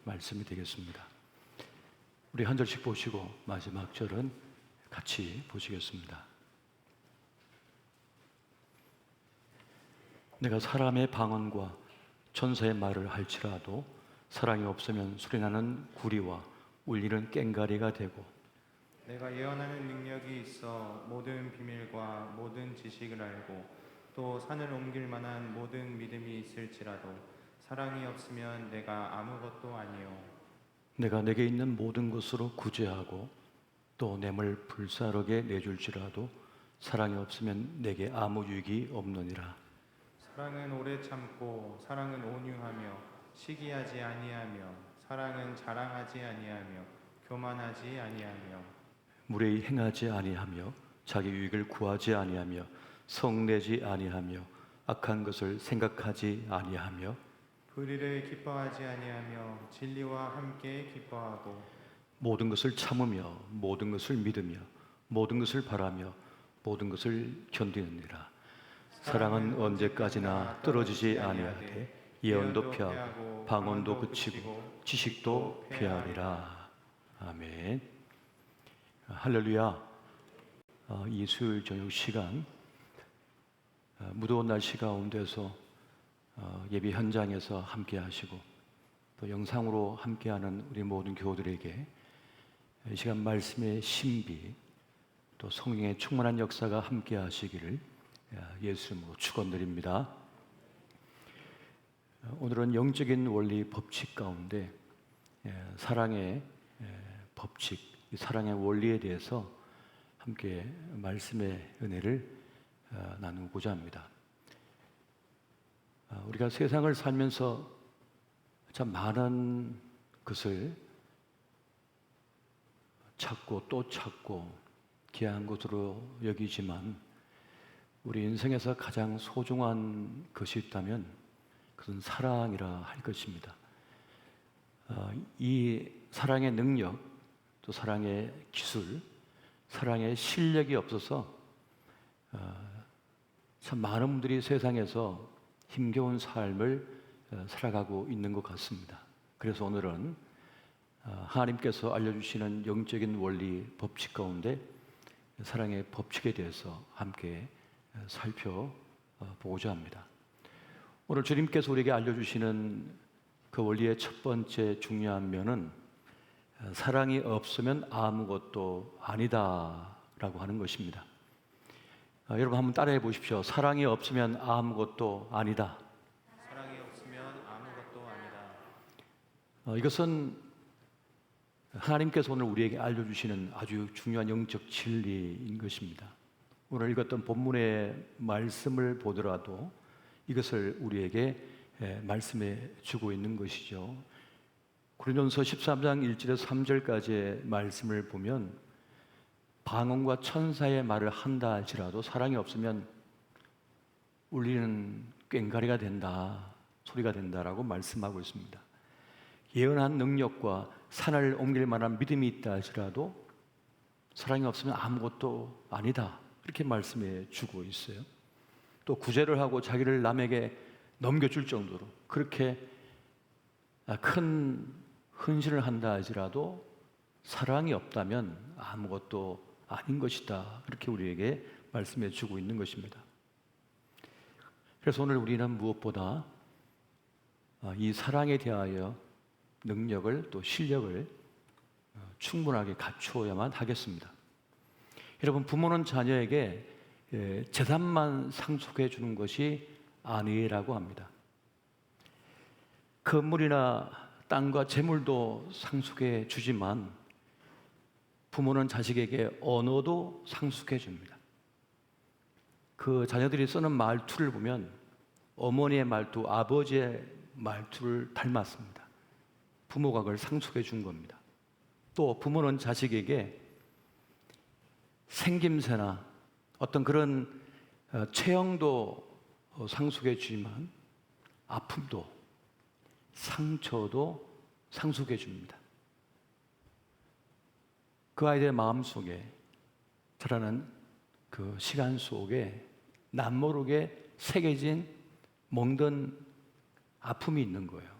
말씀이 되겠습니다. 우리 한 절씩 보시고 마지막 절은 같이 보시겠습니다. 내가 사람의 방언과 천사의 말을 할지라도 사랑이 없으면 소리나는 구리와 울리는 꽹가리가 되고, 내가 예언하는 능력이 있어 모든 비밀과 모든 지식을 알고 또 산을 옮길 만한 모든 믿음이 있을지라도 사랑이 없으면 내가 아무것도 아니요. 내가 내게 있는 모든 것으로 구제하고 또 뇌물 불사르게 내줄지라도 사랑이 없으면 내게 아무 유익이 없느니라. 사랑은 오래 참고 사랑은 온유하며 시기하지 아니하며 사랑은 자랑하지 아니하며 교만하지 아니하며 무례히 행하지 아니하며 자기 유익을 구하지 아니하며 성내지 아니하며 악한 것을 생각하지 아니하며 불의를 기뻐하지 아니하며 진리와 함께 기뻐하고 모든 것을 참으며 모든 것을 믿으며 모든 것을 바라며 모든 것을 견디느니라. 사랑은 언제까지나 떨어지지 아니하되 예언도 피하고 방언도 그치고 지식도 피하리라. 아멘. 할렐루야. 이 수요일 저녁 시간 무더운 날씨 가운데서 예배 현장에서 함께 하시고 또 영상으로 함께하는 우리 모든 교우들에게 이 시간 말씀의 신비 또 성령의 충만한 역사가 함께 하시기를 예수 이름으로 축원드립니다. 오늘은 영적인 원리 법칙 가운데 사랑의 법칙, 사랑의 원리에 대해서 함께 말씀의 은혜를 나누고자 합니다. 우리가 세상을 살면서 참 많은 것을 찾고 또 찾고 귀한 것으로 여기지만 우리 인생에서 가장 소중한 것이 있다면 그것은 사랑이라 할 것입니다. 이 사랑의 능력, 또 사랑의 기술, 사랑의 실력이 없어서 참 많은 분들이 세상에서 힘겨운 삶을 살아가고 있는 것 같습니다. 그래서 오늘은 하나님께서 알려주시는 영적인 원리 법칙 가운데 사랑의 법칙에 대해서 함께 살펴보고자 합니다. 오늘 주님께서 우리에게 알려주시는 그 원리의 첫 번째 중요한 면은 사랑이 없으면 아무것도 아니다 라고 하는 것입니다. 여러분 한번 따라해 보십시오. 사랑이 없으면 아무것도 아니다. 사랑이 없으면 아무것도 아니다. 이것은 하나님께서 오늘 우리에게 알려주시는 아주 중요한 영적 진리인 것입니다. 오늘 읽었던 본문의 말씀을 보더라도 이것을 우리에게 말씀해 주고 있는 것이죠. 고린도전서 13장 1절에서 3절까지의 말씀을 보면 방언과 천사의 말을 한다 할지라도 사랑이 없으면 울리는 꽹가리가 된다, 소리가 된다라고 말씀하고 있습니다. 예언한 능력과 산을 옮길 만한 믿음이 있다 할지라도 사랑이 없으면 아무것도 아니다, 이렇게 말씀해 주고 있어요. 또 구제를 하고 자기를 남에게 넘겨줄 정도로 그렇게 큰 헌신을 한다 할지라도 사랑이 없다면 아무것도 아닌 것이다, 그렇게 우리에게 말씀해 주고 있는 것입니다. 그래서 오늘 우리는 무엇보다 이 사랑에 대하여 능력을 또 실력을 충분하게 갖추어야만 하겠습니다. 여러분, 부모는 자녀에게 재산만 상속해 주는 것이 아니라고 합니다. 건물이나 땅과 재물도 상속해 주지만 부모는 자식에게 언어도 상속해 줍니다. 그 자녀들이 쓰는 말투를 보면 어머니의 말투, 아버지의 말투를 닮았습니다. 부모가 그걸 상속해 준 겁니다. 또 부모는 자식에게 생김새나 어떤 그런 체형도 상속해 주지만 아픔도 상처도 상속해 줍니다. 그 아이들의 마음속에 자라는 그 시간 속에 남모르게 새겨진 멍든 아픔이 있는 거예요.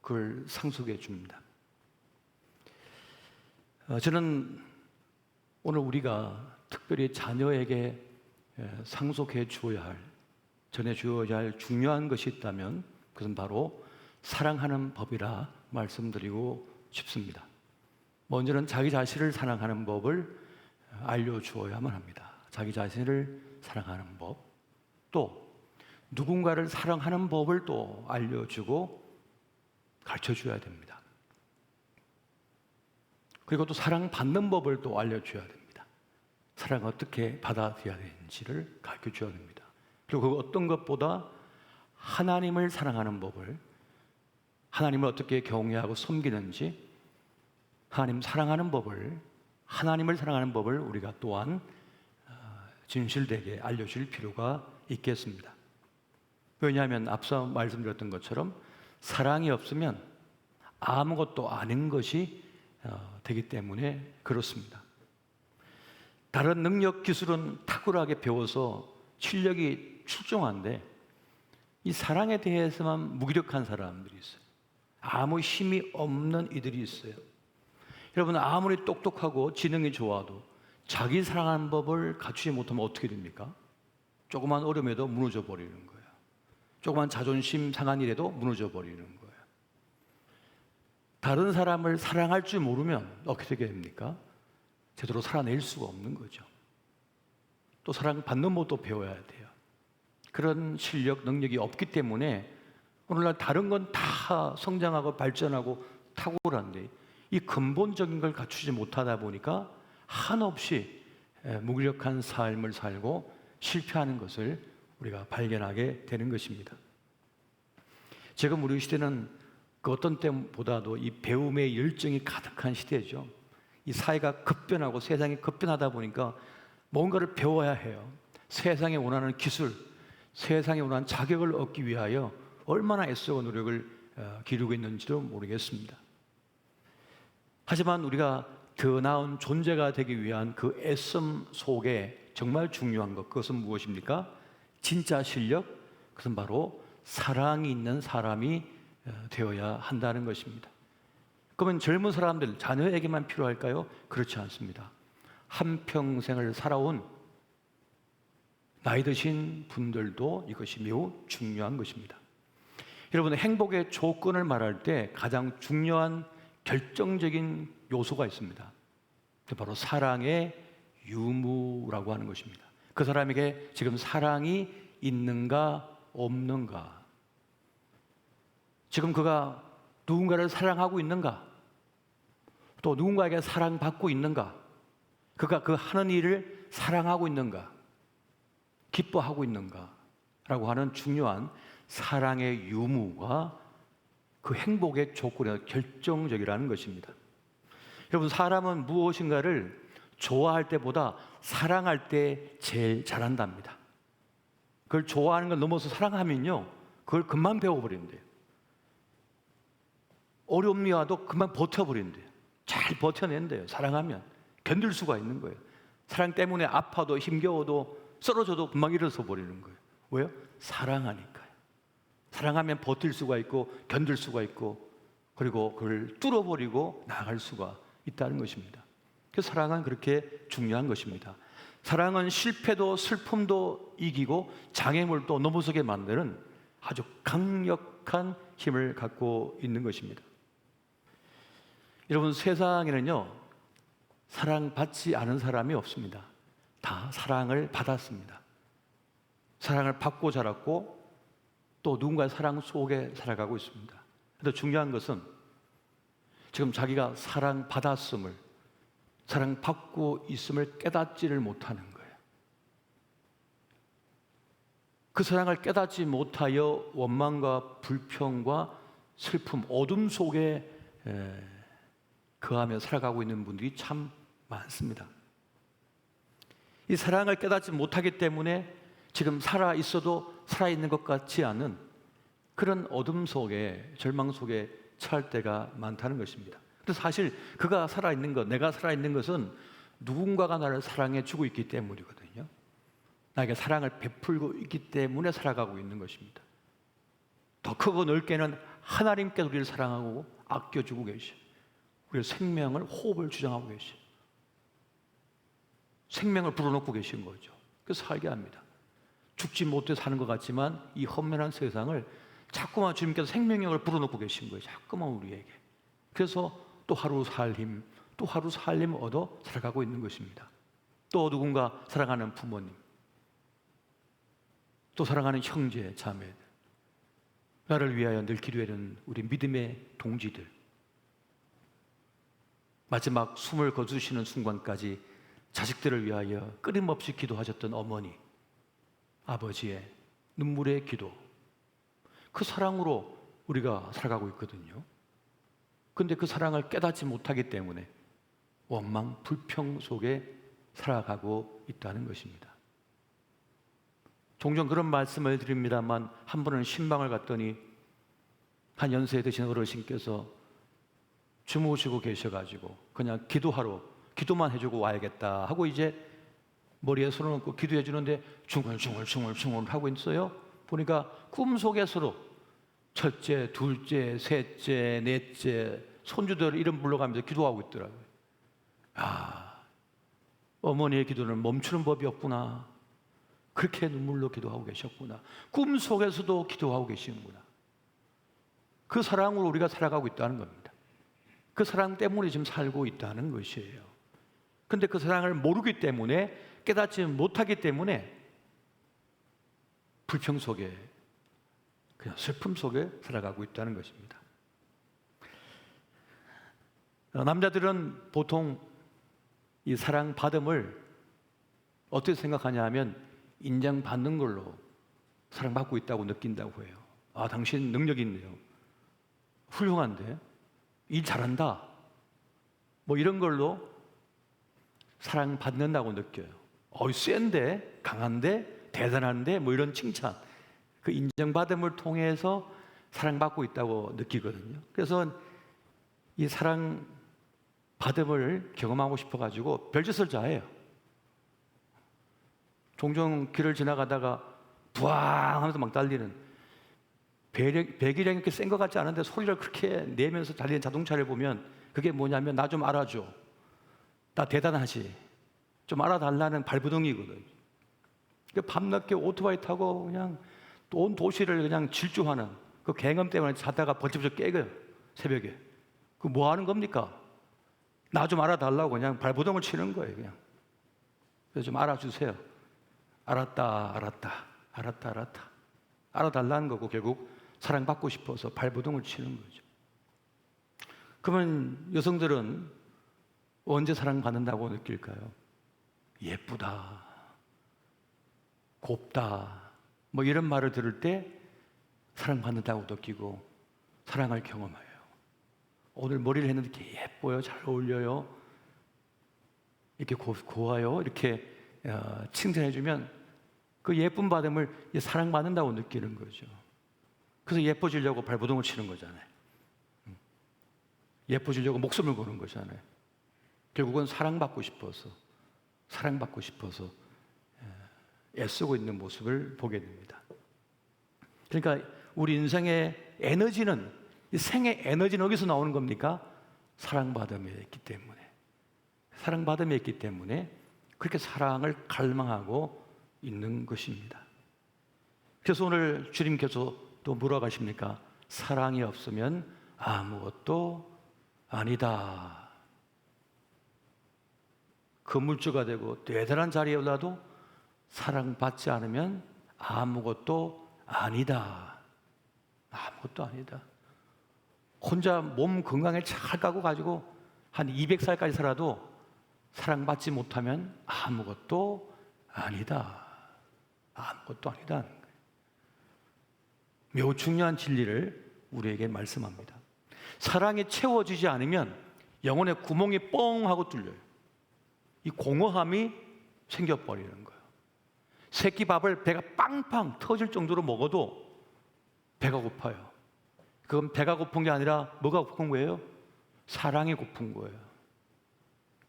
그걸 상속해 줍니다. 저는 오늘 우리가 특별히 자녀에게 상속해 주어야 할, 전해 주어야 할 중요한 것이 있다면 그것은 바로 사랑하는 법이라 말씀드리고 싶습니다. 먼저는 자기 자신을 사랑하는 법을 알려주어야만 합니다. 자기 자신을 사랑하는 법, 또 누군가를 사랑하는 법을 또 알려주고 가르쳐줘야 됩니다. 그리고 또 사랑받는 법을 또 알려줘야 됩니다. 사랑 어떻게 받아들여야 되는지를 가르쳐줘야 됩니다. 그리고 그 어떤 것보다 하나님을 사랑하는 법을, 하나님을 어떻게 경외하고 섬기는지, 하나님 사랑하는 법을, 하나님을 사랑하는 법을 우리가 또한 진실되게 알려줄 필요가 있겠습니다. 왜냐하면 앞서 말씀드렸던 것처럼 사랑이 없으면 아무것도 아닌 것이 되기 때문에 그렇습니다. 다른 능력, 기술은 탁월하게 배워서 실력이 출중한데 이 사랑에 대해서만 무기력한 사람들이 있어요. 아무 힘이 없는 이들이 있어요. 여러분, 아무리 똑똑하고 지능이 좋아도 자기 사랑하는 법을 갖추지 못하면 어떻게 됩니까? 조그만 어려움에도 무너져 버리는 거예요. 조그만 자존심 상한 일에도 무너져 버리는 거예요. 다른 사람을 사랑할 줄 모르면 어떻게 됩니까? 제대로 살아낼 수가 없는 거죠. 또 사랑받는 법도 배워야 돼요. 그런 실력, 능력이 없기 때문에 오늘날 다른 건 다 성장하고 발전하고 탁월한데 이 근본적인 걸 갖추지 못하다 보니까 한없이 무기력한 삶을 살고 실패하는 것을 우리가 발견하게 되는 것입니다. 지금 우리 시대는 그 어떤 때보다도 이 배움의 열정이 가득한 시대죠. 이 사회가 급변하고 세상이 급변하다 보니까 뭔가를 배워야 해요. 세상에 원하는 기술, 세상에 원하는 자격을 얻기 위하여 얼마나 애쓰고 노력을 기르고 있는지도 모르겠습니다. 하지만 우리가 더 나은 존재가 되기 위한 그 애씀 속에 정말 중요한 것, 그것은 무엇입니까? 진짜 실력, 그것은 바로 사랑이 있는 사람이 되어야 한다는 것입니다. 그러면 젊은 사람들, 자녀에게만 필요할까요? 그렇지 않습니다. 한평생을 살아온 나이 드신 분들도 이것이 매우 중요한 것입니다. 여러분, 행복의 조건을 말할 때 가장 중요한 결정적인 요소가 있습니다. 바로 사랑의 유무라고 하는 것입니다. 그 사람에게 지금 사랑이 있는가 없는가, 지금 그가 누군가를 사랑하고 있는가, 또 누군가에게 사랑받고 있는가, 그가 그 하는 일을 사랑하고 있는가, 기뻐하고 있는가 라고 하는 중요한 사랑의 유무가 그 행복의 조건이 결정적이라는 것입니다. 여러분, 사람은 무엇인가를 좋아할 때보다 사랑할 때 제일 잘한답니다. 그걸 좋아하는 걸 넘어서 사랑하면요, 그걸 금방 배워버린대요. 어려움이 와도 금방 버텨버린대요. 잘 버텨낸대요. 사랑하면 견딜 수가 있는 거예요. 사랑 때문에 아파도 힘겨워도 쓰러져도 금방 일어서 버리는 거예요. 왜요? 사랑하니까요. 사랑하면 버틸 수가 있고 견딜 수가 있고 그리고 그걸 뚫어버리고 나아갈 수가 있다는 것입니다. 그래서 사랑은 그렇게 중요한 것입니다. 사랑은 실패도 슬픔도 이기고 장애물도 넘어서게 만드는 아주 강력한 힘을 갖고 있는 것입니다. 여러분, 세상에는요, 사랑받지 않은 사람이 없습니다. 다 사랑을 받았습니다. 사랑을 받고 자랐고 또 누군가의 사랑 속에 살아가고 있습니다. 그런데 중요한 것은 지금 자기가 사랑받았음을, 사랑받고 있음을 깨닫지를 못하는 거예요. 그 사랑을 깨닫지 못하여 원망과 불평과 슬픔, 어둠 속에 거하며 살아가고 있는 분들이 참 많습니다. 이 사랑을 깨닫지 못하기 때문에 지금 살아있어도 살아있는 것 같지 않은 그런 어둠 속에, 절망 속에 처할 때가 많다는 것입니다. 그래서 사실 그가 살아있는 것, 내가 살아있는 것은 누군가가 나를 사랑해 주고 있기 때문이거든요. 나에게 사랑을 베풀고 있기 때문에 살아가고 있는 것입니다. 더 크고 넓게는 하나님께서 우리를 사랑하고 아껴주고 계셔. 우리의 생명을, 호흡을 주장하고 계셔. 생명을 불어넣고 계신 거죠. 그래서 살게 합니다. 죽지 못해 사는 것 같지만 이 험난한 세상을 자꾸만 주님께서 생명력을 불어넣고 계신 거예요. 자꾸만 우리에게. 그래서 또 하루 살 힘, 또 하루 살 힘 얻어 살아가고 있는 것입니다. 또 누군가 사랑하는 부모님, 또 사랑하는 형제, 자매들, 나를 위하여 늘 기도하는 우리 믿음의 동지들, 마지막 숨을 거두시는 순간까지 자식들을 위하여 끊임없이 기도하셨던 어머니, 아버지의 눈물의 기도, 그 사랑으로 우리가 살아가고 있거든요. 그런데 그 사랑을 깨닫지 못하기 때문에 원망, 불평 속에 살아가고 있다는 것입니다. 종종 그런 말씀을 드립니다만 한 번은 신방을 갔더니 한 연세 드신 어르신께서 주무시고 계셔가지고 그냥 기도만 해주고 와야겠다 하고 이제 머리에 손을 얹고 기도해 주는데 중얼중얼 하고 있어요. 보니까 꿈속에서도 첫째, 둘째, 셋째, 넷째 손주들 이름 불러가면서 기도하고 있더라고요. 아, 어머니의 기도는 멈추는 법이 없구나. 그렇게 눈물로 기도하고 계셨구나. 꿈속에서도 기도하고 계시는구나. 그 사랑으로 우리가 살아가고 있다는 겁니다. 그 사랑 때문에 지금 살고 있다는 것이에요. 그런데 그 사랑을 모르기 때문에, 깨닫지 못하기 때문에 불평 속에, 그냥 슬픔 속에 살아가고 있다는 것입니다. 남자들은 보통 이 사랑받음을 어떻게 생각하냐 하면 인정받는 걸로 사랑받고 있다고 느낀다고 해요. 아, 당신 능력이 있네요. 훌륭한데? 일 잘한다. 뭐 이런 걸로 사랑받는다고 느껴요. 센데? 강한데? 대단한데? 뭐 이런 칭찬. 그 인정받음을 통해서 사랑받고 있다고 느끼거든요. 그래서 이 사랑받음을 경험하고 싶어가지고 별짓을 다 해요. 종종 길을 지나가다가 부앙 하면서 막 달리는 배기량이 이렇게 센 것 같지 않은데 소리를 그렇게 내면서 달리는 자동차를 보면 그게 뭐냐면 나 좀 알아줘. 나 대단하지. 좀 알아달라는 발버둥이거든. 밤늦게 오토바이 타고 그냥 온 도시를 그냥 질주하는 그 경험 때문에 자다가 벌쩍벌쩍 깨고요. 새벽에. 그 뭐 하는 겁니까? 나 좀 알아달라고 그냥 발버둥을 치는 거예요. 그냥. 그래서 좀 알아주세요. 알았다. 알아달라는 거고 결국 사랑받고 싶어서 발버둥을 치는 거죠. 그러면 여성들은 언제 사랑받는다고 느낄까요? 예쁘다, 곱다, 뭐 이런 말을 들을 때 사랑받는다고 느끼고 사랑을 경험해요. 오늘 머리를 했는데 이렇게 예뻐요, 잘 어울려요, 이렇게 고와요, 이렇게 칭찬해주면 그 예쁨 받음을 사랑받는다고 느끼는 거죠. 그래서 예뻐지려고 발버둥을 치는 거잖아요. 예뻐지려고 목숨을 거는 거잖아요. 결국은 사랑받고 싶어서 애쓰고 있는 모습을 보게 됩니다. 그러니까 우리 인생의 에너지는, 이 생의 에너지는 어디서 나오는 겁니까? 사랑받음에 있기 때문에 그렇게 사랑을 갈망하고 있는 것입니다. 그래서 오늘 주님께서 또 뭐라고 하십니까? 사랑이 없으면 아무것도 아니다. 건물주가 되고 대단한 자리에 올라도 사랑받지 않으면 아무것도 아니다. 아무것도 아니다. 혼자 몸 건강에 잘 까고 가지고 한 200살까지 살아도 사랑받지 못하면 아무것도 아니다. 아무것도 아니다. 매우 중요한 진리를 우리에게 말씀합니다. 사랑이 채워지지 않으면 영혼의 구멍이 뻥 하고 뚫려요. 이 공허함이 생겨버리는 거예요. 새끼 밥을 배가 빵빵 터질 정도로 먹어도 배가 고파요. 그건 배가 고픈 게 아니라 뭐가 고픈 거예요? 사랑이 고픈 거예요.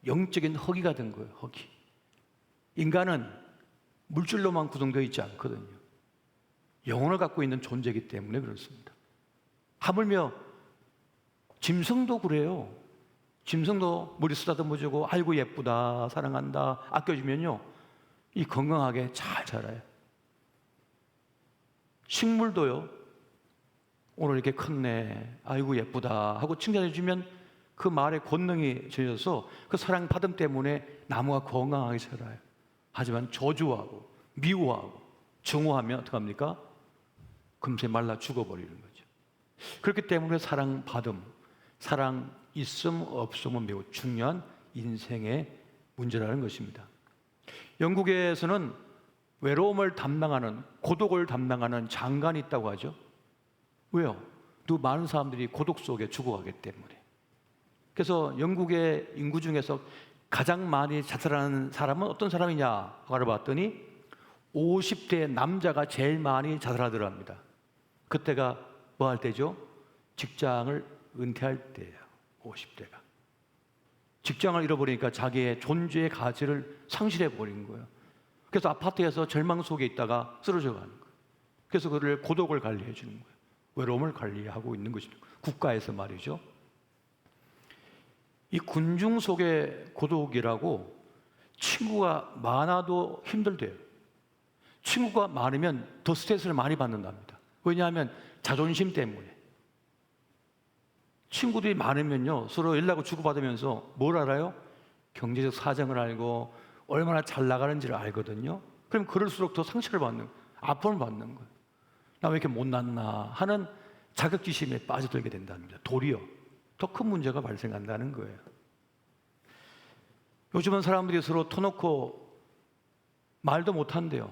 영적인 허기가 된 거예요. 허기. 인간은 물질로만 구성되어 있지 않거든요. 영혼을 갖고 있는 존재이기 때문에 그렇습니다. 하물며 짐승도 그래요. 짐승도 머리 쓰다듬어주고 아이고 예쁘다, 사랑한다, 아껴주면요 이 건강하게 잘 자라요. 식물도요, 오늘 이렇게 컸네, 아이고 예쁘다 하고 칭찬해주면 그 말의 권능이 전해져서 그 사랑 받음 때문에 나무가 건강하게 자라요. 하지만 저주하고 미워하고 증오하면 어떡합니까? 금세 말라 죽어버리는 거죠. 그렇기 때문에 사랑 받음, 사랑 있음 없음은 매우 중요한 인생의 문제라는 것입니다. 영국에서는 외로움을 담당하는, 고독을 담당하는 장관이 있다고 하죠. 왜요? 또 많은 사람들이 고독 속에 죽어가기 때문에. 그래서 영국의 인구 중에서 가장 많이 자살하는 사람은 어떤 사람이냐 알아봤더니 50대 남자가 제일 많이 자살하더랍니다. 그때가 뭐 할 때죠? 직장을 은퇴할 때예요. 50대가 직장을 잃어버리니까 자기의 존재의 가치를 상실해 버린 거예요. 그래서 아파트에서 절망 속에 있다가 쓰러져 가는 거예요. 그래서 그를 고독을 관리해 주는 거예요. 외로움을 관리하고 있는 것입니다. 국가에서 말이죠. 이 군중 속의 고독이라고, 친구가 많아도 힘들대요. 친구가 많으면 더 스트레스를 많이 받는답니다. 왜냐하면 자존심 때문에. 친구들이 많으면요 서로 연락을 주고받으면서 뭘 알아요? 경제적 사정을 알고 얼마나 잘 나가는지를 알거든요. 그럼 그럴수록 더 상처를 받는, 아픔을 받는 거예요. 나 왜 이렇게 못났나 하는 자격지심에 빠져들게 된답니다. 도리어 더 큰 문제가 발생한다는 거예요. 요즘은 사람들이 서로 터놓고 말도 못한대요.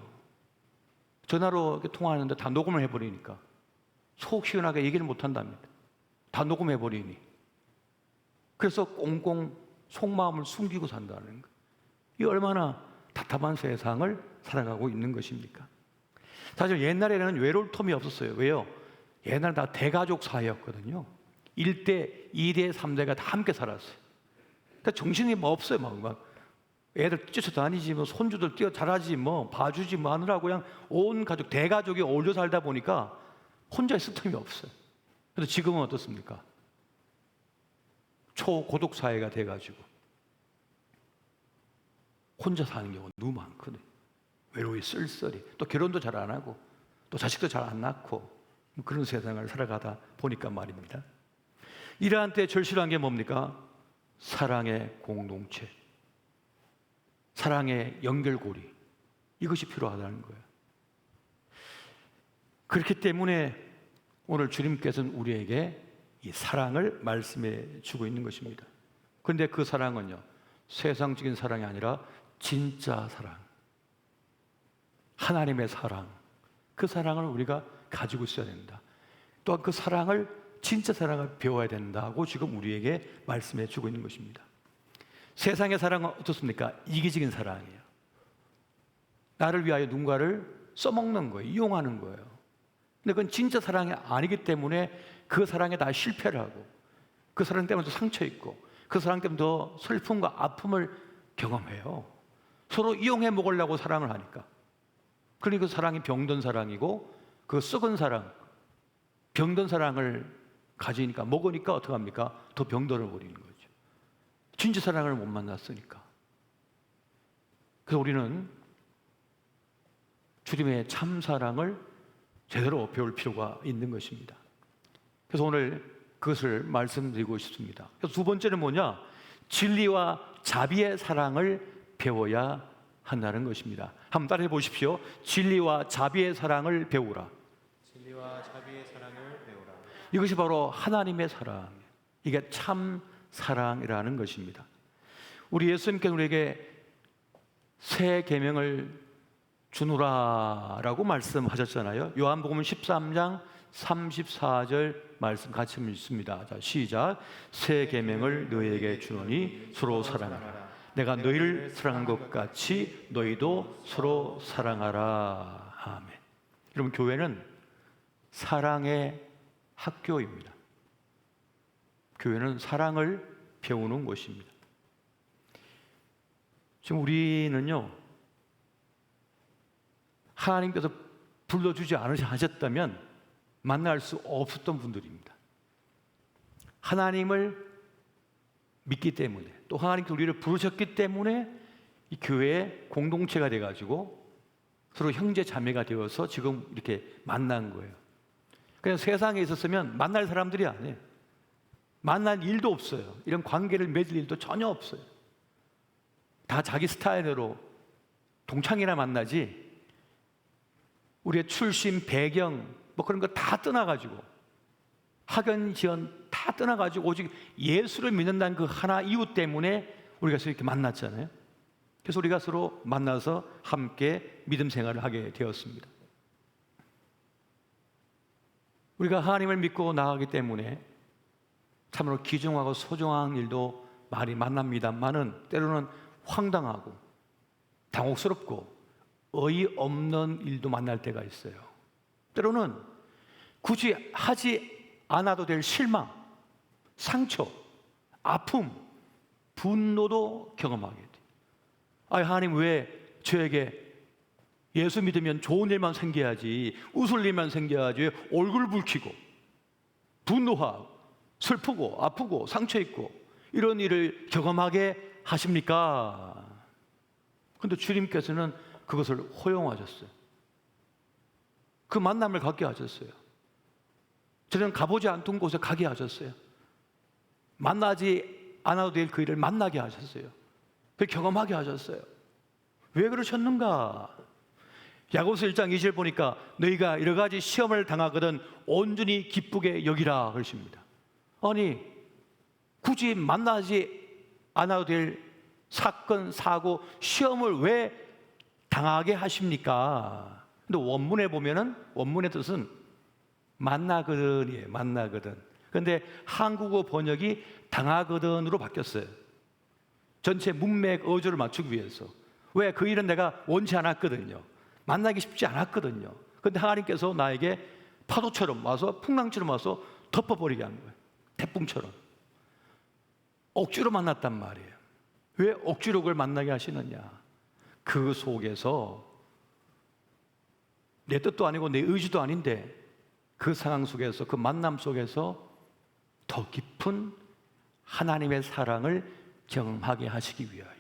전화로 이렇게 통화하는데 다 녹음을 해버리니까 속 시원하게 얘기를 못한답니다. 다 녹음해버리니. 그래서 꽁꽁 속마음을 숨기고 산다는 거예요. 이 얼마나 답답한 세상을 살아가고 있는 것입니까? 사실 옛날에는 외로울 틈이 없었어요. 왜요? 옛날 다 대가족 사회였거든요. 1대, 2대, 3대가 다 함께 살았어요. 그러니까 정신이 뭐 없어요. 막 애들 쫓아다니지, 뭐 손주들 뛰어자라지, 뭐 봐주지, 뭐 하느라고 그냥 온 가족, 대가족이 어울려 살다 보니까 혼자 있을 틈이 없어요. 그래서 지금은 어떻습니까? 초고독 사회가 돼가지고 혼자 사는 경우가 너무 많거든요. 외로이 쓸쓸히, 또 결혼도 잘 안 하고 또 자식도 잘 안 낳고 그런 세상을 살아가다 보니까 말입니다. 이러한 때 절실한 게 뭡니까? 사랑의 공동체, 사랑의 연결고리, 이것이 필요하다는 거예요. 그렇기 때문에 오늘 주님께서는 우리에게 이 사랑을 말씀해 주고 있는 것입니다. 그런데 그 사랑은요, 세상적인 사랑이 아니라 진짜 사랑, 하나님의 사랑, 그 사랑을 우리가 가지고 있어야 된다. 또한 그 사랑을, 진짜 사랑을 배워야 된다고 지금 우리에게 말씀해 주고 있는 것입니다. 세상의 사랑은 어떻습니까? 이기적인 사랑이에요. 나를 위하여 누군가를 써먹는 거예요. 이용하는 거예요. 근데 그건 진짜 사랑이 아니기 때문에 그 사랑에 다 실패를 하고, 그 사랑 때문에 더 상처 있고, 그 사랑 때문에 더 슬픔과 아픔을 경험해요. 서로 이용해 먹으려고 사랑을 하니까. 그러니 그 사랑이 병든 사랑이고, 그 썩은 사랑, 병든 사랑을 가지니까, 먹으니까 어떡합니까? 더 병들어 버리는 거죠. 진짜 사랑을 못 만났으니까. 그래서 우리는 주님의 참 사랑을 제대로 배울 필요가 있는 것입니다. 그래서 오늘 그것을 말씀드리고 싶습니다. 그래서 두 번째는 뭐냐? 진리와 자비의 사랑을 배워야 한다는 것입니다. 한번 따라해 보십시오. 진리와 자비의 사랑을 배우라. 진리와 자비의 사랑을 배우라. 이것이 바로 하나님의 사랑, 이게 참 사랑이라는 것입니다. 우리 예수님께서 우리에게 새 계명을 주노라라고 말씀하셨잖아요. 요한복음 13장 34절 말씀 같이 읽습니다. 자, 시작. 새 계명을 너희에게 주노니 서로 사랑하라. 내가 너희를 사랑한 것 같이 너희도 서로 사랑하라. 아멘. 여러분, 교회는 사랑의 학교입니다. 교회는 사랑을 배우는 곳입니다. 지금 우리는요, 하나님께서 불러주지 않으셨다면 만날 수 없었던 분들입니다. 하나님을 믿기 때문에, 또 하나님께서 우리를 부르셨기 때문에 이 교회의 공동체가 돼가지고 서로 형제 자매가 되어서 지금 이렇게 만난 거예요. 그냥 세상에 있었으면 만날 사람들이 아니에요. 만날 일도 없어요. 이런 관계를 맺을 일도 전혀 없어요. 다 자기 스타일대로 동창이나 만나지, 우리의 출신, 배경 뭐 그런 거 다 떠나가지고, 학연, 지연 다 떠나가지고 오직 예수를 믿는다는 그 하나 이유 때문에 우리가 이렇게 만났잖아요. 그래서 우리가 서로 만나서 함께 믿음 생활을 하게 되었습니다. 우리가 하나님을 믿고 나가기 때문에 참으로 귀중하고 소중한 일도 많이 만납니다만은 때로는 황당하고 당혹스럽고 어이없는 일도 만날 때가 있어요. 때로는 굳이 하지 않아도 될 실망, 상처, 아픔, 분노도 경험하게 돼요. 하나님 왜 저에게 예수 믿으면 좋은 일만 생겨야지, 웃을 일만 생겨야지 왜 얼굴 붉히고 분노하고 슬프고 아프고 상처 있고 이런 일을 경험하게 하십니까? 그런데 주님께서는 그것을 허용하셨어요. 그 만남을 갖게 하셨어요. 저는 가보지 않던 곳에 가게 하셨어요. 만나지 않아도 될 그 일을 만나게 하셨어요. 그 경험하게 하셨어요. 왜 그러셨는가? 야고보서 1장 2절 보니까 너희가 여러 가지 시험을 당하거든 온전히 기쁘게 여기라 그러십니다. 아니, 굳이 만나지 않아도 될 사건, 사고, 시험을 왜 당하게 하십니까? 근데 원문에 보면은 원문의 뜻은 만나거든이에요. 만나거든. 그런데 한국어 번역이 당하거든으로 바뀌었어요. 전체 문맥 어조를 맞추기 위해서. 왜? 그 일은 내가 원치 않았거든요. 만나기 쉽지 않았거든요. 그런데 하나님께서 나에게 파도처럼 와서, 풍랑처럼 와서 덮어버리게 한 거예요. 태풍처럼. 억지로 만났단 말이에요. 왜 억지로 그걸 만나게 하시느냐? 그 속에서 내 뜻도 아니고 내 의지도 아닌데 그 상황 속에서, 그 만남 속에서 더 깊은 하나님의 사랑을 경험하게 하시기 위하여,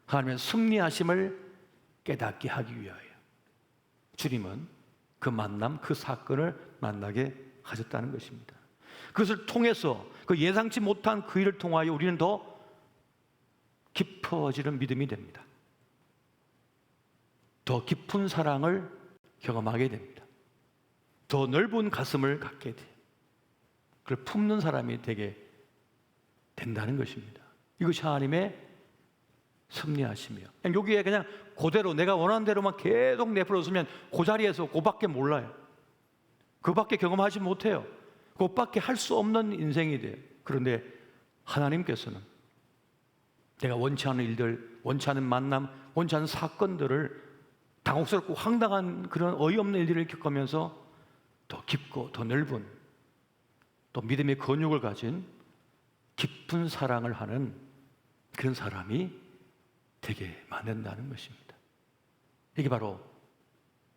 하나님의 승리하심을 깨닫게 하기 위하여 주님은 그 만남, 그 사건을 만나게 하셨다는 것입니다. 그것을 통해서, 그 예상치 못한 그 일을 통하여 우리는 더 깊어지는 믿음이 됩니다. 더 깊은 사랑을 경험하게 됩니다. 더 넓은 가슴을 갖게 돼요. 그걸 품는 사람이 되게 된다는 것입니다. 이것이 하나님의 섭리하시며, 여기에 그냥 그대로 내가 원하는 대로만 계속 내버려두면 그 자리에서 그밖에 몰라요. 그밖에 경험하지 못해요. 그밖에 할 수 없는 인생이 돼요. 그런데 하나님께서는 내가 원치 않은 일들, 원치 않은 만남, 원치 않은 사건들을 당혹스럽고 황당한 그런 어이없는 일들을 겪으면서 더 깊고 더 넓은, 또 믿음의 근육을 가진 깊은 사랑을 하는 그런 사람이 되게 만든다는 것입니다. 이게 바로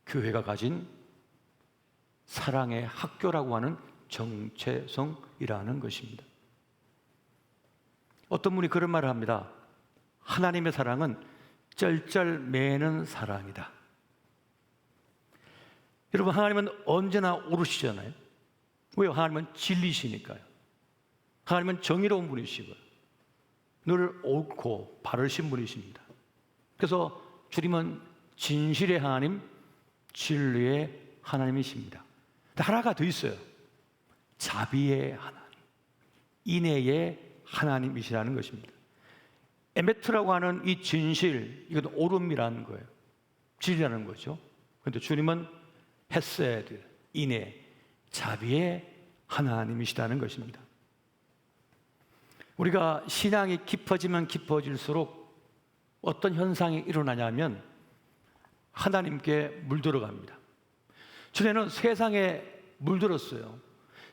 교회가 가진 사랑의 학교라고 하는 정체성이라는 것입니다. 어떤 분이 그런 말을 합니다. 하나님의 사랑은 쩔쩔매는 사랑이다. 여러분, 하나님은 언제나 오르시잖아요. 왜요? 하나님은 진리시니까요. 하나님은 정의로운 분이시고요. 늘 옳고 바르신 분이십니다. 그래서 주님은 진실의 하나님, 진리의 하나님이십니다. 하나가 더 있어요. 자비의 하나님, 인애의 하나님이시라는 것입니다. 에메트라고 하는 이 진실, 이것도 옳음이라는 거예요. 진리라는 거죠. 그런데 주님은 헤세드, 인애, 자비의 하나님이시다는 것입니다. 우리가 신앙이 깊어지면 깊어질수록 어떤 현상이 일어나냐면 하나님께 물들어갑니다. 전에는 세상에 물들었어요.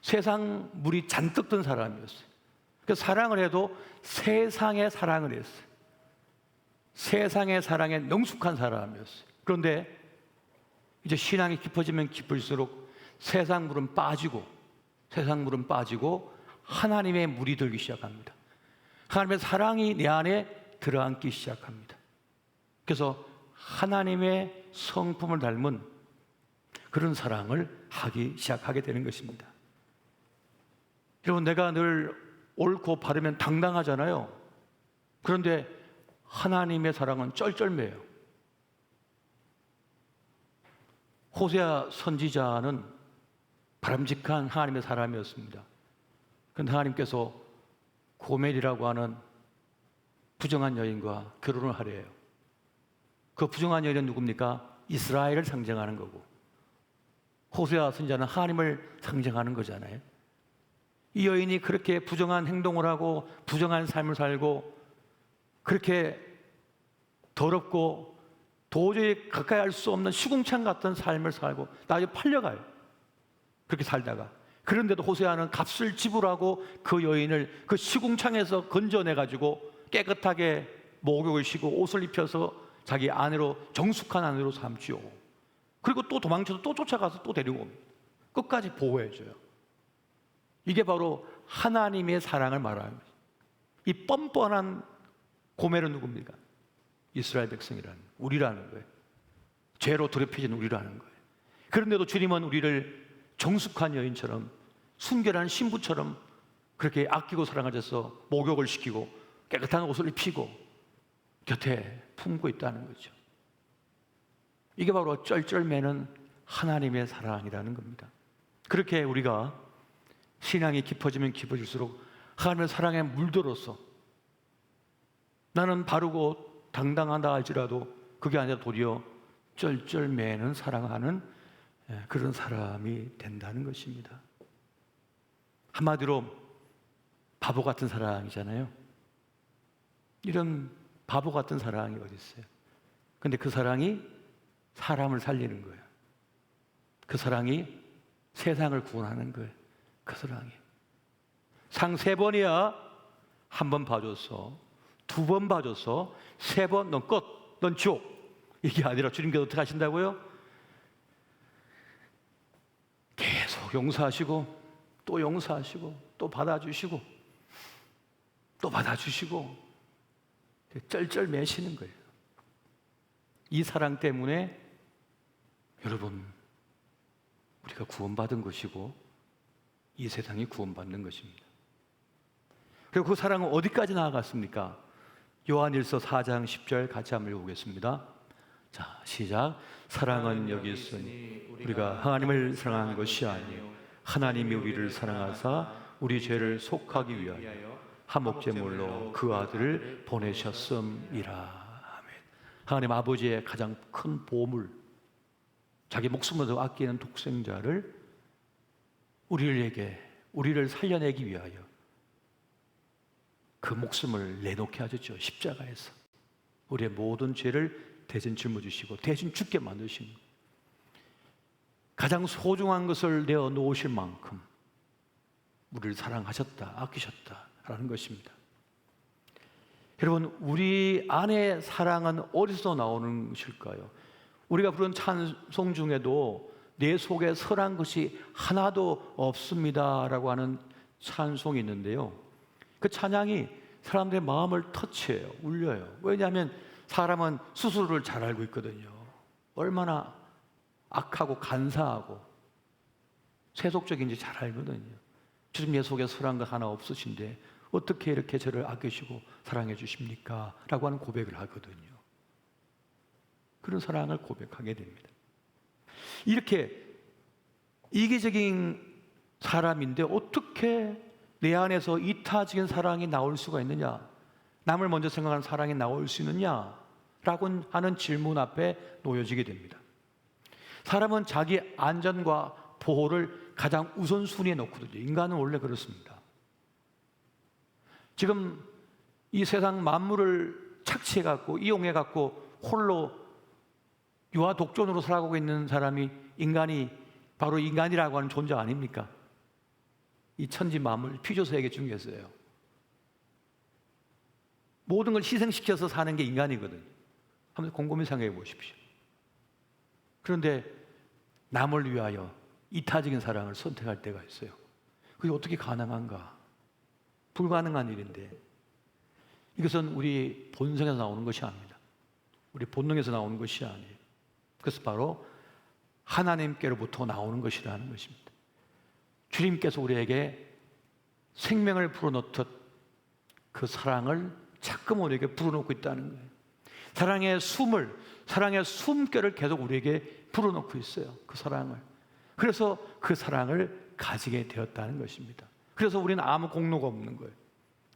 세상 물이 잔뜩 든 사람이었어요. 그래서 사랑을 해도 세상의 사랑을 했어요. 세상의 사랑에 능숙한 사람이었어요. 그런데 이제 신앙이 깊어지면 깊을수록 세상 물은 빠지고, 세상 물은 빠지고 하나님의 물이 들기 시작합니다. 하나님의 사랑이 내 안에 들어앉기 시작합니다. 그래서 하나님의 성품을 닮은 그런 사랑을 하기 시작하게 되는 것입니다. 여러분, 내가 늘 옳고 바르면 당당하잖아요. 그런데 하나님의 사랑은 쩔쩔매요. 호세아 선지자는 바람직한 하나님의 사람이었습니다. 그런데 하나님께서 고멜이라고 하는 부정한 여인과 결혼을 하래요. 그 부정한 여인은 누굽니까? 이스라엘을 상징하는 거고, 호세아 선지자는 하나님을 상징하는 거잖아요. 이 여인이 그렇게 부정한 행동을 하고 부정한 삶을 살고 그렇게 더럽고 도저히 가까이 할 수 없는 시궁창 같은 삶을 살고 나중에 팔려가요. 그렇게 살다가. 그런데도 호세아는 값을 지불하고 그 여인을 그 시궁창에서 건져내가지고 깨끗하게 목욕을 시고 옷을 입혀서 자기 아내로, 정숙한 아내로 삼지요. 그리고 또 도망쳐서 또 쫓아가서 또 데리고 옵니다. 끝까지 보호해줘요. 이게 바로 하나님의 사랑을 말하는 거예요. 이 뻔뻔한 고멜은 누굽니까? 이스라엘 백성이라는, 우리라는 거예요. 죄로 더럽혀진 우리라는 거예요. 그런데도 주님은 우리를 정숙한 여인처럼, 순결한 신부처럼 그렇게 아끼고 사랑하셔서 목욕을 시키고 깨끗한 옷을 입히고 곁에 품고 있다는 거죠. 이게 바로 쩔쩔매는 하나님의 사랑이라는 겁니다. 그렇게 우리가 신앙이 깊어지면 깊어질수록 하나님의 사랑에 물들어서 나는 바르고 당당하다 할지라도 그게 아니라 도리어 쩔쩔매는 사랑하는 그런 사람이 된다는 것입니다. 한마디로 바보 같은 사랑이잖아요. 이런 바보 같은 사랑이 어디 있어요? 근데 그 사랑이 사람을 살리는 거예요. 그 사랑이 세상을 구원하는 거예요. 그 사랑이. 상 3번이야. 1번 봐줬어. 2번 봐줬어. 3번 넌 끝. 넌 지옥. 이게 아니라 주님께서 어떻게 하신다고요? 계속 용서하시고 또 용서하시고 또 받아주시고 또 받아주시고 쩔쩔매시는 거예요. 이 사랑 때문에 여러분, 우리가 구원받은 것이고 이 세상이 구원받는 것입니다. 그리고 그 사랑은 어디까지 나아갔습니까? 요한일서 4장 10절 같이 한번 읽어보겠습니다. 자, 시작. 사랑은 여기 있으니 우리가 하나님을 사랑한 것이 아니요 하나님이 우리를 사랑하사 우리 죄를 속하기 위하여 한 목제물로 그 아들을 보내셨음이라. 아멘. 하나님 아버지의 가장 큰 보물, 자기 목숨을 더 아끼는 독생자를 우리를 살려내기 위하여 그 목숨을 내놓게 하셨죠. 십자가에서 우리의 모든 죄를 대신 짊어지시고 대신 죽게 만드신, 가장 소중한 것을 내어 놓으실 만큼 우리를 사랑하셨다, 아끼셨다라는 것입니다. 여러분, 우리 안에 사랑은 어디서 나오는 것일까요? 우리가 부른 찬송 중에도 내 속에 선한 것이 하나도 없습니다라고 하는 찬송이 있는데요, 그 찬양이 사람들의 마음을 터치해요. 울려요. 왜냐하면 사람은 스스로를 잘 알고 있거든요. 얼마나 악하고 간사하고 세속적인지 잘 알거든요. 주님, 내 속에 선한 거 하나 없으신데 어떻게 이렇게 저를 아끼시고 사랑해 주십니까? 라고 하는 고백을 하거든요. 그런 사랑을 고백하게 됩니다. 이렇게 이기적인 사람인데 어떻게 내 안에서 이타적인 사랑이 나올 수가 있느냐? 남을 먼저 생각하는 사랑이 나올 수 있느냐? 라고 하는 질문 앞에 놓여지게 됩니다. 사람은 자기 안전과 보호를 가장 우선순위에 놓거든요. 인간은 원래 그렇습니다. 지금 이 세상 만물을 착취해갖고 이용해갖고 홀로 유아 독존으로 살아가고 있는 사람이 인간이 바로 인간이라고 하는 존재 아닙니까? 이 천지 만물 피조세계 중에서요. 모든 걸 희생시켜서 사는 게 인간이거든요. 한번 곰곰이 생각해 보십시오. 그런데 남을 위하여 이타적인 사랑을 선택할 때가 있어요. 그게 어떻게 가능한가? 불가능한 일인데 이것은 우리 본성에서 나오는 것이 아닙니다. 우리 본능에서 나오는 것이 아니에요. 그래서 바로 하나님께로부터 나오는 것이라는 것입니다. 주님께서 우리에게 생명을 불어넣듯 그 사랑을 자꾸 우리에게 불어넣고 있다는 거예요. 사랑의 숨결을 계속 우리에게 불어넣고 있어요. 그 사랑을. 그래서 그 사랑을 가지게 되었다는 것입니다. 그래서 우리는 아무 공로가 없는 거예요.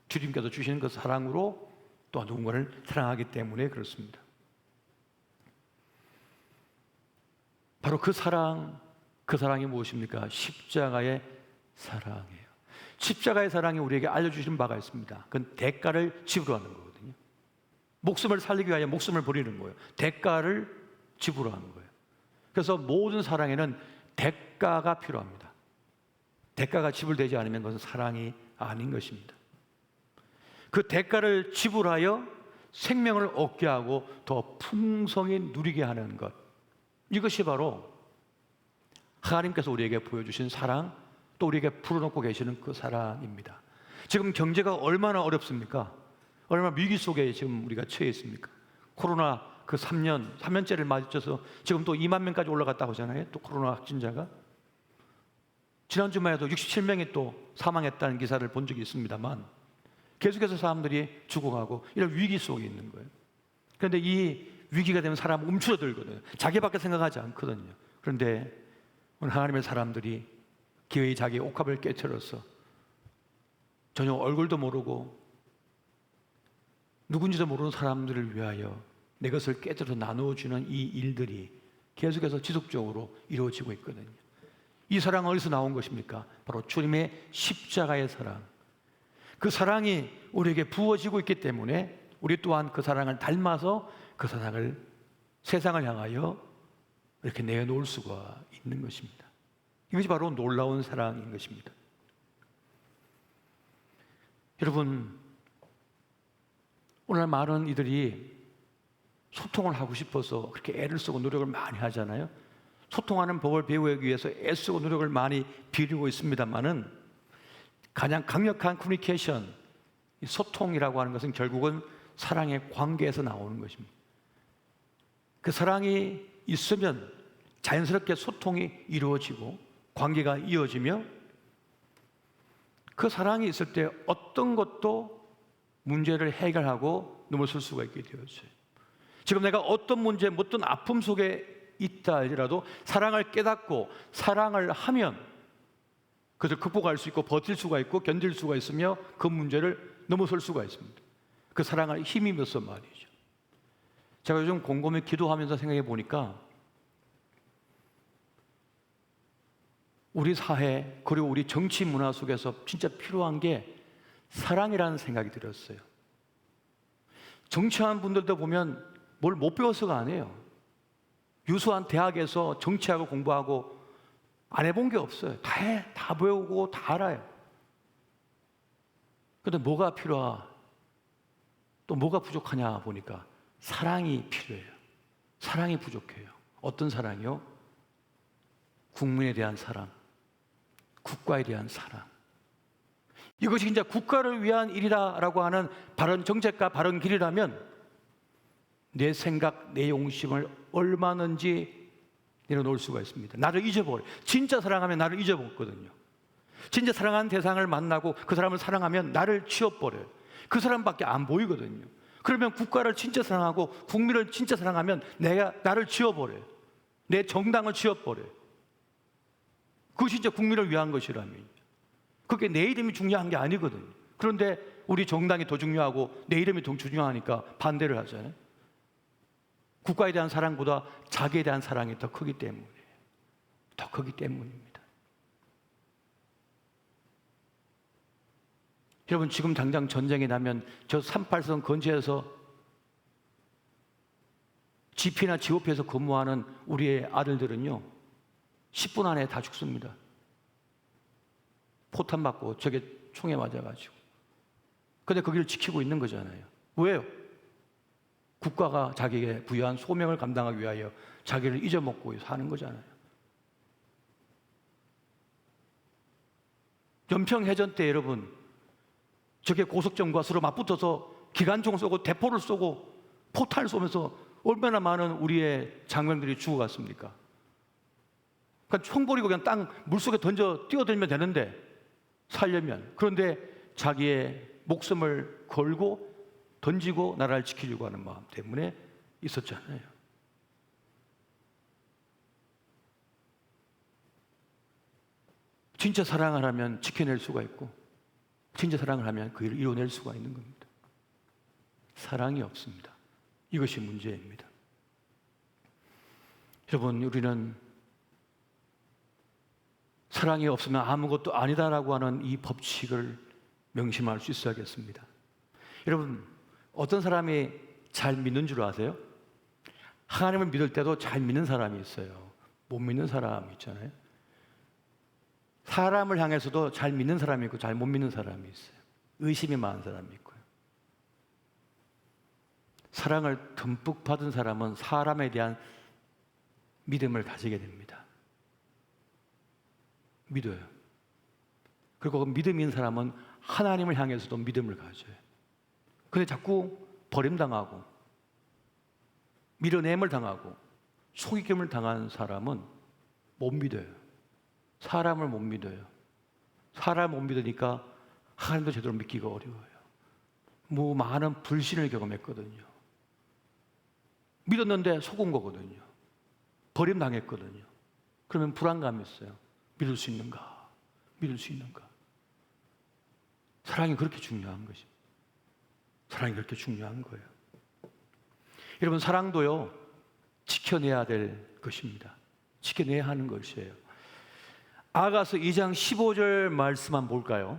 주님께서 주시는 그 사랑으로 또 누군가를 사랑하기 때문에 그렇습니다. 바로 그 사랑이 무엇입니까? 십자가의 사랑이에요. 십자가의 사랑이 우리에게 알려주시는 바가 있습니다. 그건 대가를 지불하는 거거든요. 목숨을 살리기 위하여 목숨을 버리는 거예요. 대가를 지불하는 거예요. 그래서 모든 사랑에는 대가가 필요합니다. 대가가 지불되지 않으면 그것은 사랑이 아닌 것입니다. 그 대가를 지불하여 생명을 얻게 하고 더 풍성히 누리게 하는 것, 이것이 바로 하나님께서 우리에게 보여주신 사랑, 또 우리에게 풀어놓고 계시는 그 사랑입니다. 지금 경제가 얼마나 어렵습니까? 얼마나 위기 속에 지금 우리가 처해 있습니까? 코로나 그 3년째를 맞춰서 지금 또 2만 명까지 올라갔다고 하잖아요. 또 코로나 확진자가. 지난 주말에도 67명이 또 사망했다는 기사를 본 적이 있습니다만 계속해서 사람들이 죽어가고 이런 위기 속에 있는 거예요. 그런데 이 위기가 되면 사람은 움츠러들거든요. 자기밖에 생각하지 않거든요. 그런데 오늘 하나님의 사람들이 기어이 자기의 옥합을 깨트려서 전혀 얼굴도 모르고 누군지도 모르는 사람들을 위하여 내 것을 깨뜨려 나누어주는 이 일들이 계속해서 지속적으로 이루어지고 있거든요. 이 사랑은 어디서 나온 것입니까? 바로 주님의 십자가의 사랑. 그 사랑이 우리에게 부어지고 있기 때문에 우리 또한 그 사랑을 닮아서 그 사랑을 세상을 향하여 이렇게 내놓을 수가 있는 것입니다. 이것이 바로 놀라운 사랑인 것입니다. 여러분, 오늘 많은 이들이 소통을 하고 싶어서 그렇게 애를 쓰고 노력을 많이 하잖아요. 소통하는 법을 배우기 위해서 애쓰고 노력을 많이 비우고 있습니다만은 가장 강력한 커뮤니케이션, 소통이라고 하는 것은 결국은 사랑의 관계에서 나오는 것입니다. 그 사랑이 있으면 자연스럽게 소통이 이루어지고 관계가 이어지며 그 사랑이 있을 때 어떤 것도 문제를 해결하고 넘어설 수가 있게 되었어요. 지금 내가 어떤 문제, 어떤 아픔 속에 있다 할지라도 사랑을 깨닫고 사랑을 하면 그것을 극복할 수 있고 버틸 수가 있고 견딜 수가 있으며 그 문제를 넘어설 수가 있습니다. 그 사랑을 힘입어서 말이죠. 제가 요즘 곰곰이 기도하면서 생각해 보니까 우리 사회 그리고 우리 정치 문화 속에서 진짜 필요한 게 사랑이라는 생각이 들었어요. 정치하는 분들도 보면 뭘 못 배워서가 아니에요. 유수한 대학에서 정치하고 공부하고 안 해본 게 없어요. 다 배우고 다 알아요. 그런데 뭐가 필요하? 또 뭐가 부족하냐 보니까 사랑이 필요해요. 사랑이 부족해요. 어떤 사랑이요? 국민에 대한 사랑, 국가에 대한 사랑. 이것이 이제 국가를 위한 일이라고 하는 바른 정책과 바른 길이라면 내 생각, 내 용심을 얼마든지 내려놓을 수가 있습니다. 나를 잊어버려요. 진짜 사랑하면 나를 잊어버렸거든요. 진짜 사랑하는 대상을 만나고 그 사람을 사랑하면 나를 치워버려요. 그 사람밖에 안 보이거든요. 그러면 국가를 진짜 사랑하고 국민을 진짜 사랑하면 나를 치워버려요. 내 정당을 치워버려요. 그것이 진짜 국민을 위한 것이라면 그게 내 이름이 중요한 게 아니거든요. 그런데 우리 정당이 더 중요하고 내 이름이 더 중요하니까 반대를 하잖아요. 국가에 대한 사랑보다 자기에 대한 사랑이 더 크기 때문입니다. 여러분, 지금 당장 전쟁이 나면 저 38선 근처에서 GP나 GOP에서 근무하는 우리의 아들들은요 10분 안에 다 죽습니다. 포탄 맞고 저게 총에 맞아가지고. 근데 거기를 지키고 있는 거잖아요. 왜요? 국가가 자기에게 부여한 소명을 감당하기 위하여 자기를 잊어먹고 사는 거잖아요. 연평해전 때 여러분 적의 고속정과 서로 맞붙어서 기관총 쏘고 대포를 쏘고 포탄을 쏘면서 얼마나 많은 우리의 장병들이 죽어갔습니까? 그러니까 총 버리고 그냥 땅 물속에 던져 뛰어들면 되는데 살려면, 그런데 자기의 목숨을 걸고 던지고 나라를 지키려고 하는 마음 때문에 있었잖아요. 진짜 사랑을 하면 지켜낼 수가 있고, 진짜 사랑을 하면 그 일을 이뤄낼 수가 있는 겁니다. 사랑이 없습니다. 이것이 문제입니다. 여러분, 우리는 사랑이 없으면 아무것도 아니다라고 하는 이 법칙을 명심할 수 있어야겠습니다. 여러분, 어떤 사람이 잘 믿는 줄 아세요? 하나님을 믿을 때도 잘 믿는 사람이 있어요. 못 믿는 사람이 있잖아요. 사람을 향해서도 잘 믿는 사람이 있고 잘 못 믿는 사람이 있어요. 의심이 많은 사람이 있고요. 사랑을 듬뿍 받은 사람은 사람에 대한 믿음을 가지게 됩니다. 믿어요. 그리고 그 믿음 있는 사람은 하나님을 향해서도 믿음을 가져요. 근데 자꾸 버림당하고 밀어냄을 당하고 속이김을 당한 사람은 못 믿어요. 사람을 못 믿어요. 사람을 못 믿으니까 하나님도 제대로 믿기가 어려워요. 뭐 많은 불신을 경험했거든요. 믿었는데 속은 거거든요. 버림당했거든요. 그러면 불안감이 있어요. 믿을 수 있는가? 믿을 수 있는가? 사랑이 그렇게 중요한 것입니다. 사랑이 그렇게 중요한 거예요. 여러분, 사랑도요, 지켜내야 될 것입니다. 지켜내야 하는 것이에요. 아가서 2장 15절 말씀 한번 볼까요?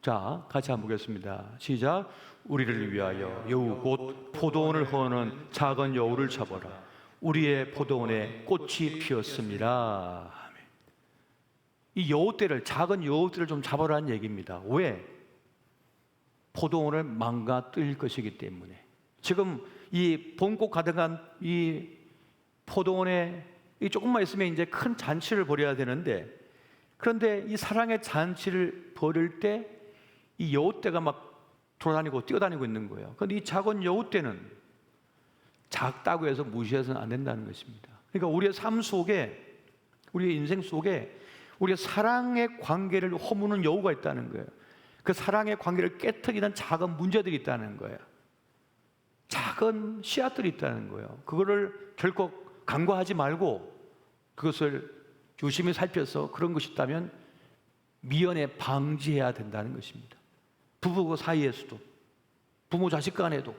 자, 같이 한번 보겠습니다. 시작. 우리를 위하여 여우 곧 포도원을 허는 작은 여우를 잡아라. 우리의 포도원에 꽃이 피었습니다. 이 여우떼를, 작은 여우떼를 좀 잡아라는 얘기입니다. 왜? 포도원을 망가뜨릴 것이기 때문에. 지금 이 봄꽃 가득한 이 포도원에 이 조금만 있으면 이제 큰 잔치를 벌여야 되는데, 그런데 이 사랑의 잔치를 벌일 때 이 여우떼가 막 돌아다니고 뛰어다니고 있는 거예요. 그런데 이 작은 여우떼는 작다고 해서 무시해서는 안 된다는 것입니다. 그러니까 우리의 삶 속에, 우리의 인생 속에 우리의 사랑의 관계를 허무는 여우가 있다는 거예요. 그 사랑의 관계를 깨트리는 작은 문제들이 있다는 거예요. 작은 씨앗들이 있다는 거예요. 그거를 결코 간과하지 말고 그것을 유심히 살펴서 그런 것이 있다면 미연에 방지해야 된다는 것입니다. 부부 사이에서도, 부모 자식 간에도,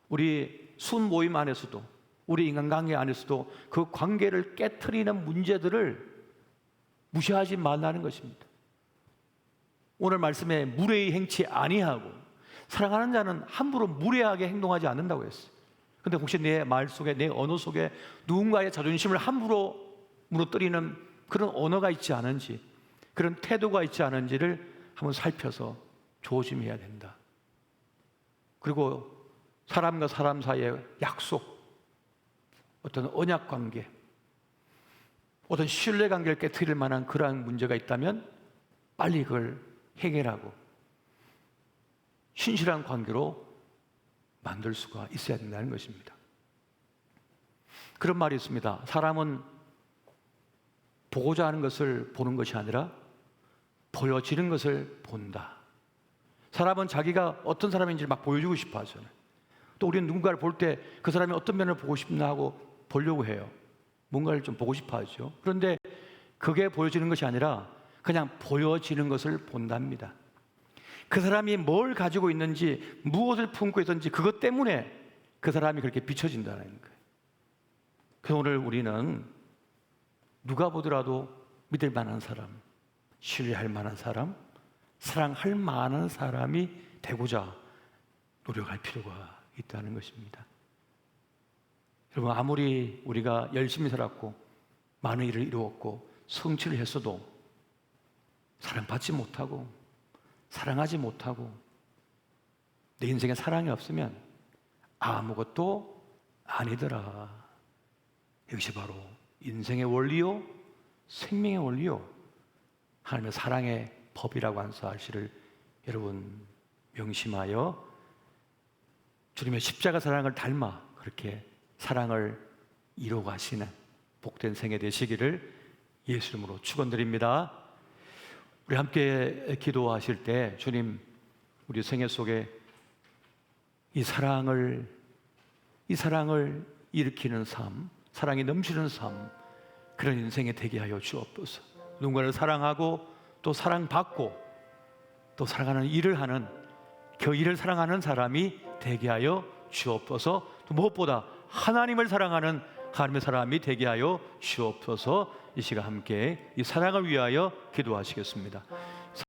우리 순 모임 안에서도, 우리 인간관계 안에서도 그 관계를 깨트리는 문제들을 무시하지 말라는 것입니다. 오늘 말씀에 무례히 행치 아니하고, 사랑하는 자는 함부로 무례하게 행동하지 않는다고 했어요. 근데 혹시 내 말 속에, 내 언어 속에 누군가의 자존심을 함부로 무너뜨리는 그런 언어가 있지 않은지, 그런 태도가 있지 않은지를 한번 살펴서 조심해야 된다. 그리고 사람과 사람 사이의 약속, 어떤 언약 관계, 어떤 신뢰 관계를 깨트릴 만한 그러한 문제가 있다면 빨리 그걸 해결하고 신실한 관계로 만들 수가 있어야 된다는 것입니다. 그런 말이 있습니다. 사람은 보고자 하는 것을 보는 것이 아니라 보여지는 것을 본다. 사람은 자기가 어떤 사람인지를 막 보여주고 싶어 하잖아요. 또 우리는 누군가를 볼 때 그 사람이 어떤 면을 보고 싶나 하고 보려고 해요. 뭔가를 좀 보고 싶어 하죠. 그런데 그게 보여지는 것이 아니라 그냥 보여지는 것을 본답니다. 그 사람이 뭘 가지고 있는지, 무엇을 품고 있든지 그것 때문에 그 사람이 그렇게 비춰진다는 거예요. 그래서 오늘 우리는 누가 보더라도 믿을 만한 사람, 신뢰할 만한 사람, 사랑할 만한 사람이 되고자 노력할 필요가 있다는 것입니다. 여러분, 아무리 우리가 열심히 살았고 많은 일을 이루었고 성취를 했어도 사랑받지 못하고 사랑하지 못하고 내 인생에 사랑이 없으면 아무것도 아니더라. 이것이 바로 인생의 원리요, 생명의 원리요, 하나님의 사랑의 법이라고 하는 사실을 여러분 명심하여 주님의 십자가 사랑을 닮아 그렇게 사랑을 이루어가시는 복된 생애 되시기를 예수 이름으로 축원드립니다. 우리 함께 기도하실 때 주님, 우리 생애 속에 이 사랑을 일으키는 삶, 사랑이 넘치는 삶, 그런 인생이 되게 하여 주옵소서. 누군가를 사랑하고 또 사랑받고 또 사랑하는 일을 하는, 그 일을 사랑하는 사람이 되게 하여 주옵소서. 또 무엇보다 하나님을 사랑하는 하나님의 사람이 되게 하여 주옵소서. 이 시간 함께 이 사랑을 위하여 기도하시겠습니다.